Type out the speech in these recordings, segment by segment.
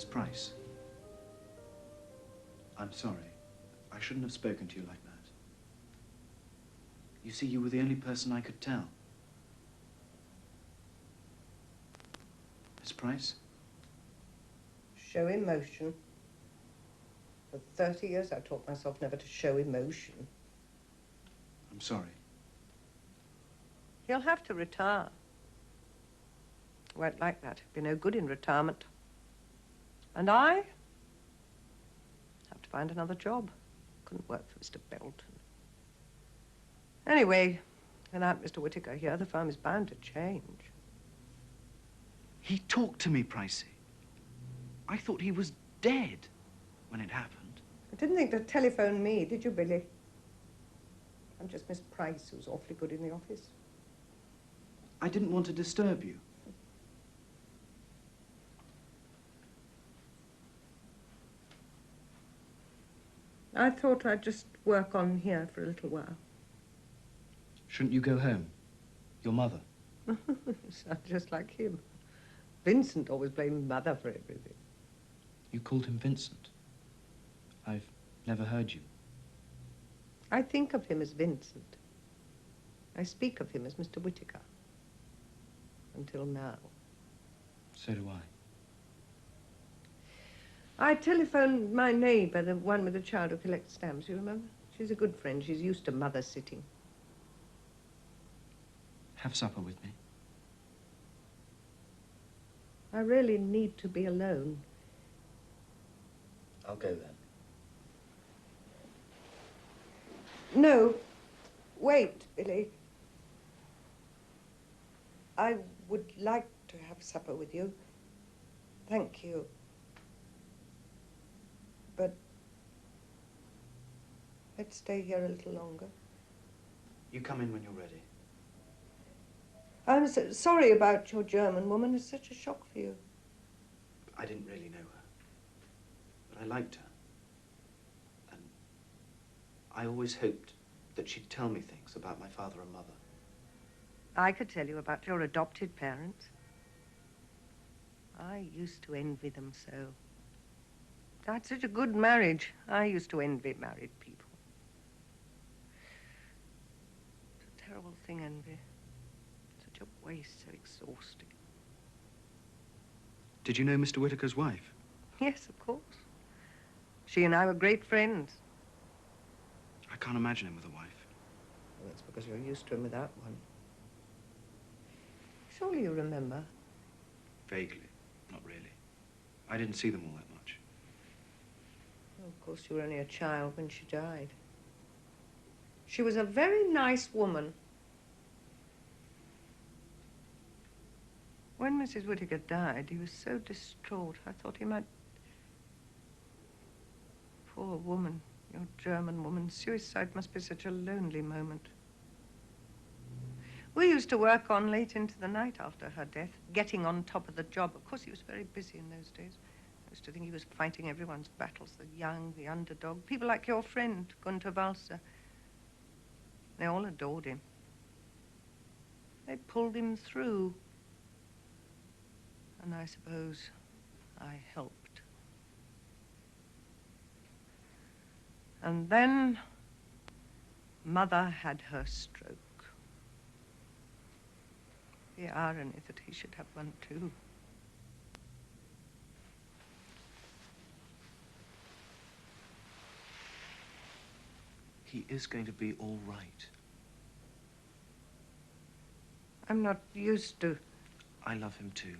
Miss Price. I'm sorry. I shouldn't have spoken to you like that. You see, you were the only person I could tell. Miss Price? Show emotion. For 30 years, I taught myself never to show emotion. I'm sorry. He'll have to retire. Won't like that. Be no good in retirement. And I have to find another job. Couldn't work for Mr. Belton. Anyway, without Mr. Whitaker here, the firm is bound to change. He talked to me, Pricey. I thought he was dead when it happened. You didn't think to telephone me, did you, Billy? I'm just Miss Price, who's awfully good in the office. I didn't want to disturb you. I thought I'd just work on here for a little while. Shouldn't you go home? Your mother. You sound just like him. Vincent always blamed Mother for everything. You called him Vincent. I've never heard you. I think of him as Vincent. I speak of him as Mr. Whitaker. Until now. So do I. I telephoned my neighbour, the one with the child who collects stamps, you remember? She's a good friend. She's used to Mother sitting. Have supper with me. I really need to be alone. I'll go then. No. Wait, Billy. I would like to have supper with you. Thank you. But let's stay here a little longer. You come in when you're ready. I'm so sorry about your German woman. It's such a shock for you. I didn't really know her, but I liked her. And I always hoped that she'd tell me things about my father and mother. I could tell you about your adopted parents. I used to envy them so. That's such a good marriage. I used to envy married people. It's a terrible thing, envy. Such a waste, so exhausting. Did you know Mr. Whitaker's wife? Yes, of course. She and I were great friends. I can't imagine him with a wife. Well, that's because you're used to him without one. Surely you remember. Vaguely. Not really. I didn't see them all that much. Well, of course, you were only a child when she died. She was a very nice woman. When Mrs. Whitaker died, he was so distraught. I thought he might... Poor woman, your German woman. Suicide must be such a lonely moment. We used to work on late into the night after her death, getting on top of the job. Of course, he was very busy in those days. I used to think he was fighting everyone's battles, the young, the underdog, people like your friend, Gunther Walser. They all adored him. They pulled him through. And I suppose I helped. And then Mother had her stroke. The irony that he should have one too. He is going to be all right. I'm not used to... I love him too.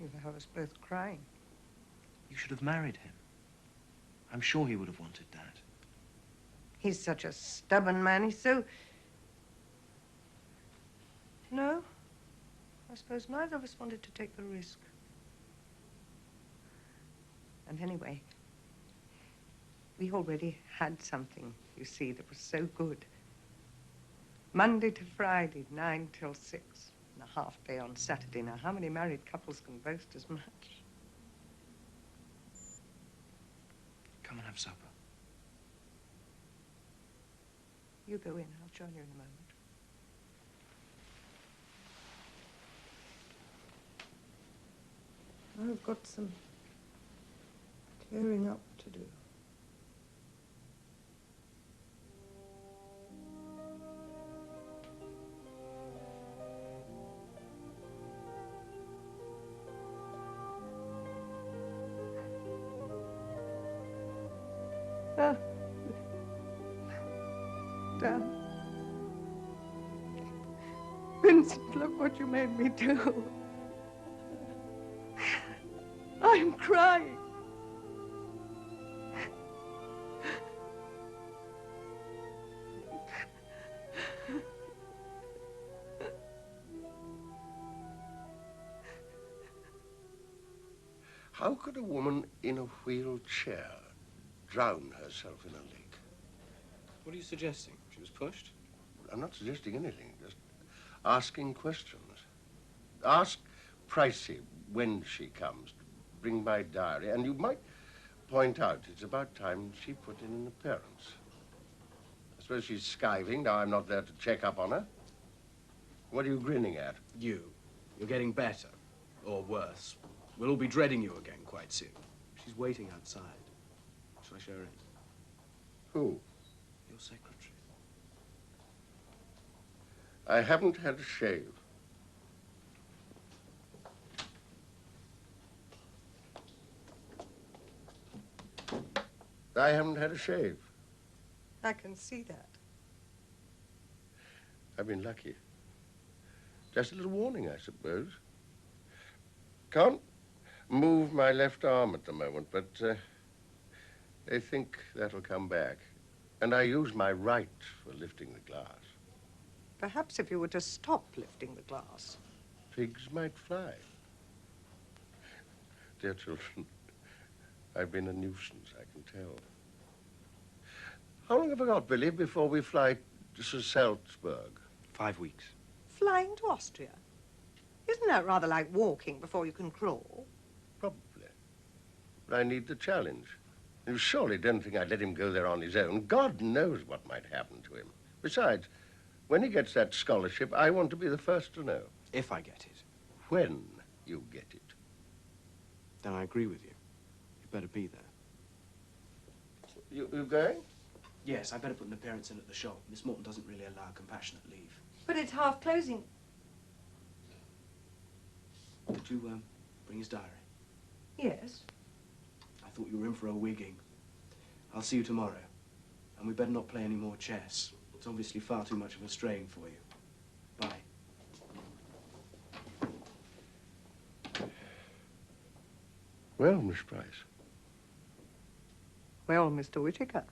You have us both crying. You should have married him. I'm sure he would have wanted that. He's such a stubborn man. He's so... No. I suppose neither of us wanted to take the risk. And anyway, we already had something, you see, that was so good. Monday to Friday, 9 till 6. And a half day on Saturday. Now, how many married couples can boast as much? Come and have supper. You go in. I'll join you in a moment. I've got some clearing up to do. Ah, Dan. Vincent, look what you made me do. I'm crying. How could a woman in a wheelchair drown herself in a lake? What are you suggesting? She was pushed? I'm not suggesting anything, just asking questions. Ask Pricey when she comes to bring my diary, and you might point out it's about time she put in an appearance. I suppose she's skiving. Now I'm not there to check up on her. What are you grinning at? You. You're getting better. Or worse. We'll all be dreading you again quite soon. She's waiting outside. Shall I show her in? Who? Your secretary. I haven't had a shave. I haven't had a shave. I can see that. I've been lucky. Just a little warning, I suppose. Can't move my left arm at the moment, but they think that'll come back. And I use my right for lifting the glass. Perhaps if you were to stop lifting the glass. Pigs might fly. Dear children, I've been a nuisance, I can tell. How long have I got, Billy, before we fly to Salzburg? 5 weeks. Flying to Austria? Isn't that rather like walking before you can crawl? Probably. But I need the challenge. You surely don't think I'd let him go there on his own. God knows what might happen to him. Besides, when he gets that scholarship, I want to be the first to know. If I get it, When you get it. then I agree with you. You better be there. You going? Yes, I better put an appearance in at the shop. Miss Morton doesn't really allow compassionate leave. But it's half closing. Did you, bring his diary? Yes. I thought you were in for a wigging. I'll see you tomorrow. And we better not play any more chess. It's obviously far too much of a strain for you. Bye. Well, Miss Price. Well, Mr. Whitaker.